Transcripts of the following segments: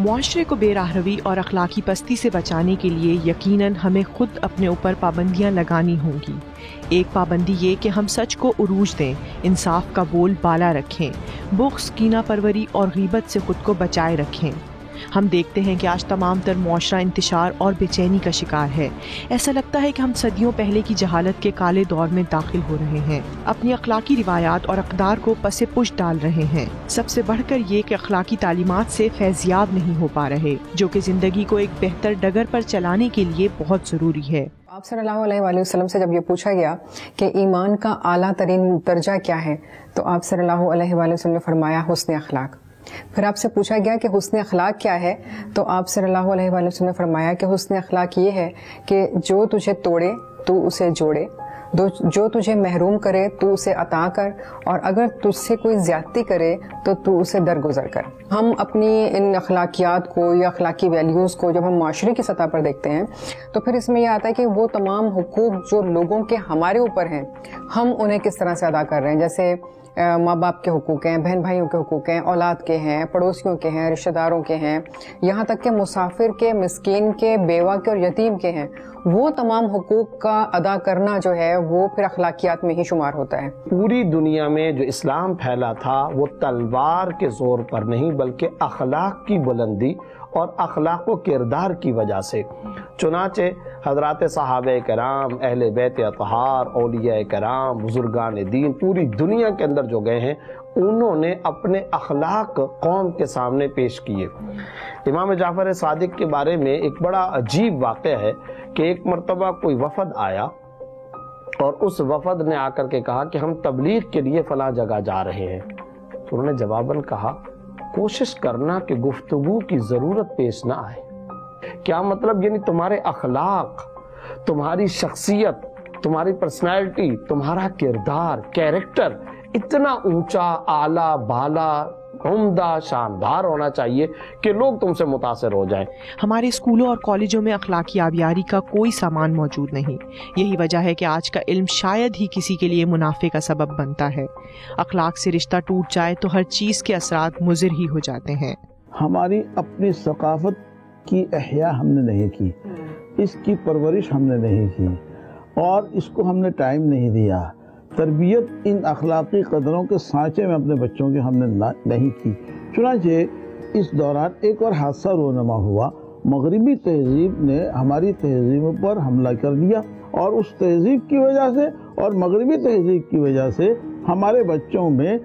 معاشرے کو بے راہروی اور اخلاقی پستی سے بچانے کے لیے یقیناً ہمیں خود اپنے اوپر پابندیاں لگانی ہوں گی۔ ایک پابندی یہ کہ ہم سچ کو عروج دیں، انصاف کا بول بالا رکھیں، بغض، کینہ پروری اور غیبت سے خود کو بچائے رکھیں۔ ہم دیکھتے ہیں کہ آج تمام تر معاشرہ انتشار اور بے چینی کا شکار ہے۔ ایسا لگتا ہے کہ ہم صدیوں پہلے کی جہالت کے کالے دور میں داخل ہو رہے ہیں، اپنی اخلاقی روایات اور اقدار کو پس پش ڈال رہے ہیں۔ سب سے بڑھ کر یہ کہ اخلاقی تعلیمات سے فیضیاب نہیں ہو پا رہے، جو کہ زندگی کو ایک بہتر ڈگر پر چلانے کے لیے بہت ضروری ہے۔ آپ صلی اللہ علیہ وآلہ وسلم سے جب یہ پوچھا گیا کہ ایمان کا اعلیٰ ترین درجہ کیا ہے، تو آپ صلی اللہ علیہ وآلہ وسلم نے فرمایا حسن اخلاق۔ پھر آپ سے پوچھا گیا کہ حسن اخلاق کیا ہے، تو آپ صلی اللہ علیہ وآلہ وسلم نے فرمایا کہ حسن اخلاق یہ ہے کہ جو تجھے توڑے تو اسے جوڑے، جو تجھے محروم کرے تو اسے عطا کر، اور اگر تجھ سے کوئی زیادتی کرے تو اسے درگزر کر۔ ہم اپنی ان اخلاقیات کو یا اخلاقی ویلیوز کو جب ہم معاشرے کی سطح پر دیکھتے ہیں تو پھر اس میں یہ آتا ہے کہ وہ تمام حقوق جو لوگوں کے ہمارے اوپر ہیں، ہم انہیں کس طرح سے ادا کر رہے ہیں۔ جیسے ماں باپ کے حقوق ہیں، بہن بھائیوں کے حقوق ہیں، اولاد کے ہیں، پڑوسیوں کے ہیں، رشتہ داروں کے ہیں، یہاں تک کہ مسافر کے، مسکین کے، بیوہ کے اور یتیم کے ہیں۔ وہ تمام حقوق کا ادا کرنا جو ہے وہ پھر اخلاقیات میں ہی شمار ہوتا ہے۔ پوری دنیا میں جو اسلام پھیلا تھا وہ تلوار کے زور پر نہیں بلکہ اخلاق کی بلندی اور اخلاق و کردار کی وجہ سے۔ چنانچہ حضرات صحابہ کرام، اہل بیت اطہار، اولیاء کرام، بزرگان دین پوری دنیا کے اندر جو گئے ہیں، انہوں نے اپنے اخلاق قوم کے سامنے پیش کیے۔ امام جعفر صادق کے بارے میں ایک بڑا عجیب واقعہ ہے کہ ایک مرتبہ کوئی وفد آیا اور اس وفد نے آ کر کے کہا کہ ہم تبلیغ کے لیے فلاں جگہ جا رہے ہیں، تو انہوں نے جواباً کہا کوشش کرنا کہ گفتگو کی ضرورت پیش نہ آئے۔ کیا مطلب؟ یعنی تمہارے اخلاق، تمہاری شخصیت، تمہاری پرسنالٹی، تمہارا کردار، کیریکٹر اتنا اونچا، اعلیٰ، بالا، عمدہ، شاندار ہونا چاہیے کہ لوگ تم سے متاثر ہو جائیں۔ ہمارے اسکولوں اور کالجوں میں اخلاقی آبیاری کا کوئی سامان موجود نہیں۔ یہی وجہ ہے کہ آج کا علم شاید ہی کسی کے لیے منافع کا سبب بنتا ہے۔ اخلاق سے رشتہ ٹوٹ جائے تو ہر چیز کے اثرات مضر ہی ہو جاتے ہیں۔ ہماری اپنی ثقافت کی احیاء ہم نے نہیں کی، اس کی پرورش ہم نے نہیں کی، اور اس کو ہم نے ٹائم نہیں دیا۔ تربیت ان اخلاقی قدروں کے سانچے میں اپنے بچوں کی ہم نے نہیں کی۔ چنانچہ اس دوران ایک اور حادثہ رونما ہوا۔ مغربی تہذیب نے ہماری تہذیبوں پر حملہ کر دیا، اور اس تہذیب کی وجہ سے اور مغربی تہذیب کی وجہ سے ہمارے بچوں میں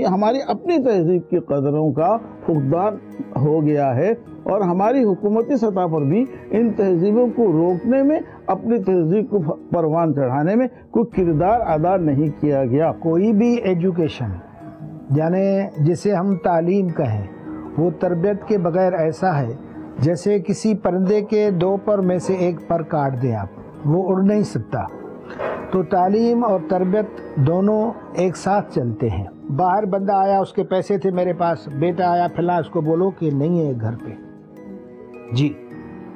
ہماری اپنی تہذیب کی قدروں کا فقدان ہو گیا ہے، اور ہماری حکومتی سطح پر بھی ان تہذیبوں کو روکنے میں، اپنی تہذیب کو پروان چڑھانے میں کوئی کردار ادا نہیں کیا گیا۔ کوئی بھی ایجوکیشن یعنی جسے ہم تعلیم کہیں، وہ تربیت کے بغیر ایسا ہے جیسے کسی پرندے کے دو پر میں سے ایک پر کاٹ دیں آپ، وہ اڑ نہیں سکتا۔ تو تعلیم اور تربیت دونوں ایک ساتھ چلتے ہیں۔ باہر بندہ آیا، اس کے پیسے تھے میرے پاس، بیٹا آیا پھلا، اس کو بولو کہ نہیں ہے گھر پہ جی۔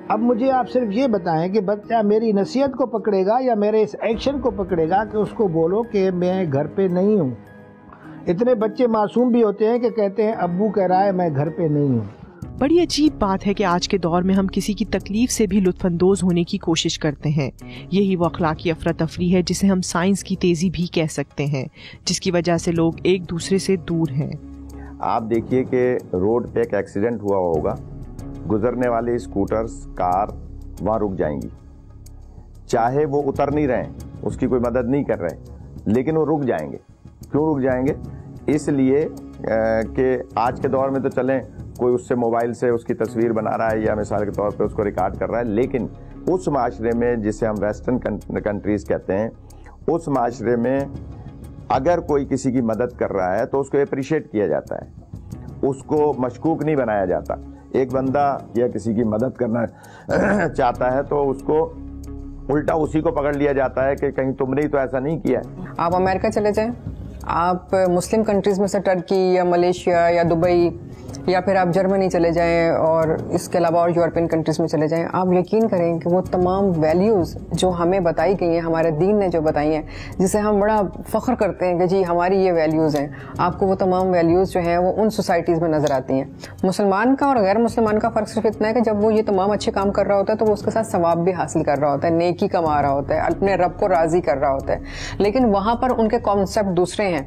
اب مجھے آپ صرف یہ بتائیں کہ بچہ میری نصیحت کو پکڑے گا یا میرے اس ایکشن کو پکڑے گا کہ اس کو بولو کہ میں گھر پہ نہیں ہوں۔ اتنے بچے معصوم بھی ہوتے ہیں کہ کہتے ہیں ابو کہہ رہا ہے میں گھر پہ نہیں ہوں۔ بڑی عجیب بات ہے کہ آج کے دور میں ہم کسی کی تکلیف سے بھی لطف اندوز ہونے کی کوشش کرتے ہیں۔ یہی وہ اخلاقی افراتفری ہے جسے ہم سائنس کی تیزی بھی کہہ سکتے ہیں، جس کی وجہ سے لوگ ایک دوسرے سے دور ہیں۔ آپ دیکھیے کہ روڈ پہ ایک ایکسیڈنٹ ہوا ہوگا، گزرنے والے اسکوٹرز، کار وہاں رک جائیں گی، چاہے وہ اتر نہیں رہے ہیں، اس کی کوئی مدد نہیں کر رہے، لیکن وہ رک جائیں گے۔ کیوں رک جائیں گے؟ اس لیے کہ آج کے دور میں تو چلیں کوئی اس سے موبائل سے اس کی تصویر بنا رہا ہے یا مثال کے طور پہ اس کو ریکارڈ کر رہا ہے، لیکن اس معاشرے میں جسے ہم ویسٹرن کنٹریز کہتے ہیں، اس معاشرے میں اگر کوئی کسی کی مدد کر رہا ہے تو اس کو اپریشیٹ کیا جاتا ہے، اس کو مشکوک نہیں بنایا جاتا۔ ایک بندہ یا کسی کی مدد کرنا چاہتا ہے تو اس کو الٹا اسی کو پکڑ لیا جاتا ہے کہ کہیں تم نے تو ایسا نہیں کیا ہے۔ آپ امریکہ چلے جائیں، آپ مسلم کنٹریز میں سے ٹرکی یا ملیشیا یا دبئی یا پھر آپ جرمنی چلے جائیں اور اس کے علاوہ اور یورپین کنٹریز میں چلے جائیں, آپ یقین کریں کہ وہ تمام ویلیوز جو ہمیں بتائی گئی ہیں, ہمارے دین نے جو بتائی ہیں, جسے ہم بڑا فخر کرتے ہیں کہ جی ہماری یہ ویلیوز ہیں, آپ کو وہ تمام ویلیوز جو ہیں وہ ان سوسائٹیز میں نظر آتی ہیں. مسلمان کا اور غیر مسلمان کا فرق صرف اتنا ہے کہ جب وہ یہ تمام اچھے کام کر رہا ہوتا ہے تو وہ اس کے ساتھ ثواب بھی حاصل کر رہا ہوتا ہے, نیکی کما رہا ہوتا ہے, اپنے رب کو راضی کر رہا ہوتا ہے. لیکن وہاں پر ان کے کانسیپٹ دوسرے ہیں.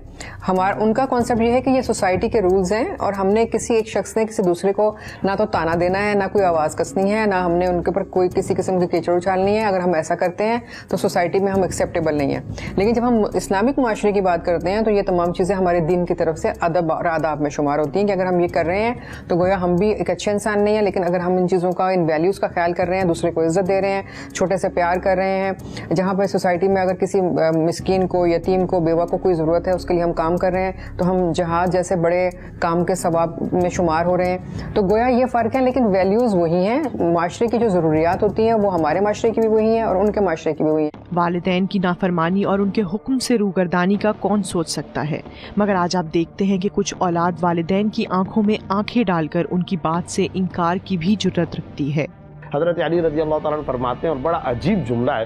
ان کا کانسیپٹ یہ ہے کہ یہ سوسائٹی کے رولز ہیں اور ہم نے کسی ایک شخص نے کسی دوسرے کو نہ تو تانا دینا ہے, نہ کوئی آواز کسنی ہے, نہ ہم نے ان کے اوپر کوئی کسی قسم کی کیچڑ اچھالنی ہے. اگر ہم ایسا کرتے ہیں تو سوسائٹی میں ہم ایکسیپٹیبل نہیں ہیں. لیکن جب ہم اسلامک معاشرے کی بات کرتے ہیں تو یہ تمام چیزیں ہمارے دین کی طرف سے ادب اور آداب میں شمار ہوتی ہیں کہ اگر ہم یہ کر رہے ہیں تو گویا ہم بھی ایک اچھے انسان نہیں ہیں, لیکن اگر ہم ان چیزوں کا, ان ویلیوز کا خیال کر رہے ہیں, دوسرے کو عزت دے رہے ہیں, چھوٹے سے پیار کر رہے ہیں, جہاں پہ سوسائٹی میں اگر کسی مسکین کو, یتیم کو, بیوہ کو کوئی ضرورت ہے اس کے لیے ہم کام کر رہے ہیں, تو ہم جہاد جیسے بڑے کام کے ثواب میں شمار ہو رہے ہیں. تو گویا یہ فرق ہے, لیکن ویلیوز وہی ہیں. معاشرے کی جو ضروریات ہوتی ہیں وہ ہمارے معاشرے کی بھی وہی ہیں اور ان کے معاشرے کی بھی وہی ہیں. والدین کی نافرمانی اور ان کے حکم سے روگردانی کا کون سوچ سکتا ہے, مگر آج آپ دیکھتے ہیں کہ کچھ اولاد والدین کی آنکھوں میں آنکھیں ڈال کر ان کی بات سے انکار کی بھی جرأت رکھتی ہے. حضرت علی رضی اللہ تعالیٰ عنہ فرماتے ہیں, اور بڑا عجیب جملہ ہے,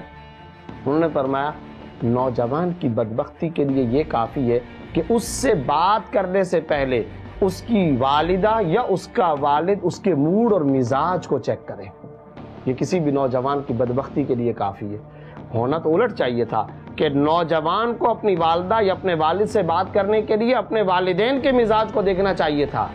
انہوں نے فرمایا نوجوان کی بدبختی کے لیے یہ کافی ہے کہ اس سے بات کرنے سے پہلے اس کی والدہ یا اس کا والد اس کے موڈ اور مزاج کو چیک کرے. یہ کسی بھی نوجوان کی بدبختی کے لیے کافی ہے. ہونا تو الٹ چاہیے تھا کہ نوجوان کو اپنی والدہ یا اپنے والد سے بات کرنے کے لیے اپنے والدین کے مزاج کو دیکھنا چاہیے تھا.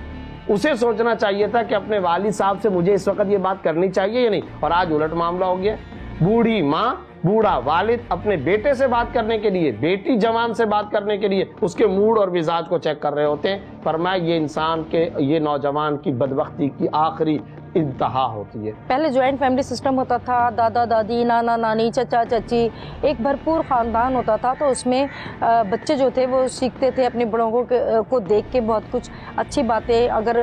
اسے سوچنا چاہیے تھا کہ اپنے والد صاحب سے مجھے اس وقت یہ بات کرنی چاہیے یا نہیں. اور آج الٹ معاملہ ہو گیا. بوڑھی ماں, بوڑھا والد اپنے بیٹے سے بات کرنے کے لیے, بیٹی جوان سے بات کرنے کے لیے اس کے موڈ اور مزاج کو چیک کر رہے ہوتے ہیں. فرمایا یہ انسان کے, یہ نوجوان کی بدبختی کی آخری انتہا ہوتی ہے. پہلے جوائنٹ فیملی سسٹم ہوتا تھا, دادا دادی, نانا نانی, چچا چچی, ایک بھرپور خاندان ہوتا تھا. تو اس میں بچے جو تھے وہ سیکھتے تھے اپنے بڑوں کو دیکھ کے بہت کچھ اچھی باتیں. اگر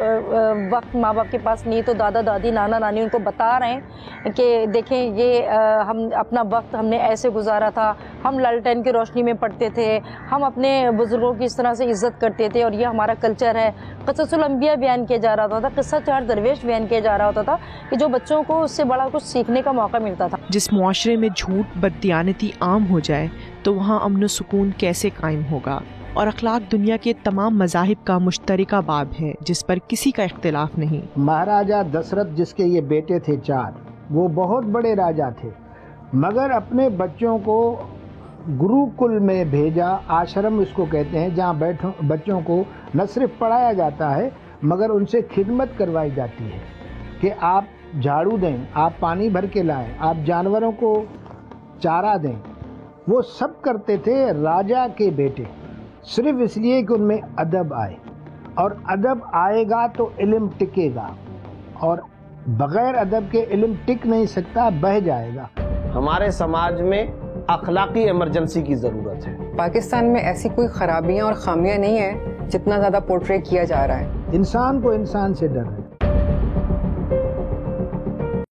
وقت ماں باپ کے پاس نہیں تو دادا دادی, نانا نانی ان کو بتا رہے ہیں کہ دیکھیں یہ ہم اپنا وقت ہم نے ایسے گزارا تھا, ہم لالٹین کی روشنی میں پڑھتے تھے, ہم اپنے بزرگوں کی اس طرح سے عزت کرتے تھے اور یہ ہمارا کلچر ہے. قصص الانبیاء بیان کیا جا رہا تھا, قصہ چار درویش بیان کیا جا رہا ہوتا تھا کہ جو بچوں کو اس سے بڑا کچھ سیکھنے کا موقع ملتا تھا. جس معاشرے میں جھوٹ, بددیانتی عام ہو جائے تو وہاں امن و سکون کیسے قائم ہوگا؟ اور اخلاق دنیا کے تمام مذاہب کا مشترکہ باب ہے جس پر کسی کا اختلاف نہیں. مہاراجا دشرتھ جس کے یہ بیٹے تھے 4, وہ بہت بڑے راجا تھے, مگر اپنے بچوں کو گروکل میں بھیجا. آشرم اس کو کہتے ہیں جہاں بچوں کو نہ صرف پڑھایا جاتا ہے مگر ان سے خدمت کروائی جاتی ہے کہ آپ جھاڑو دیں, آپ پانی بھر کے لائیں, آپ جانوروں کو چارہ دیں. وہ سب کرتے تھے راجا کے بیٹے, صرف اس لیے کہ ان میں ادب آئے, اور ادب آئے گا تو علم ٹکے گا, اور بغیر ادب کے علم ٹک نہیں سکتا, بہہ جائے گا. ہمارے سماج میں اخلاقی ایمرجنسی کی ضرورت ہے. پاکستان میں ایسی کوئی خرابیاں اور خامیاں نہیں ہیں جتنا زیادہ پورٹری کیا جا رہا ہے. انسان کو انسان سے ڈر ہے.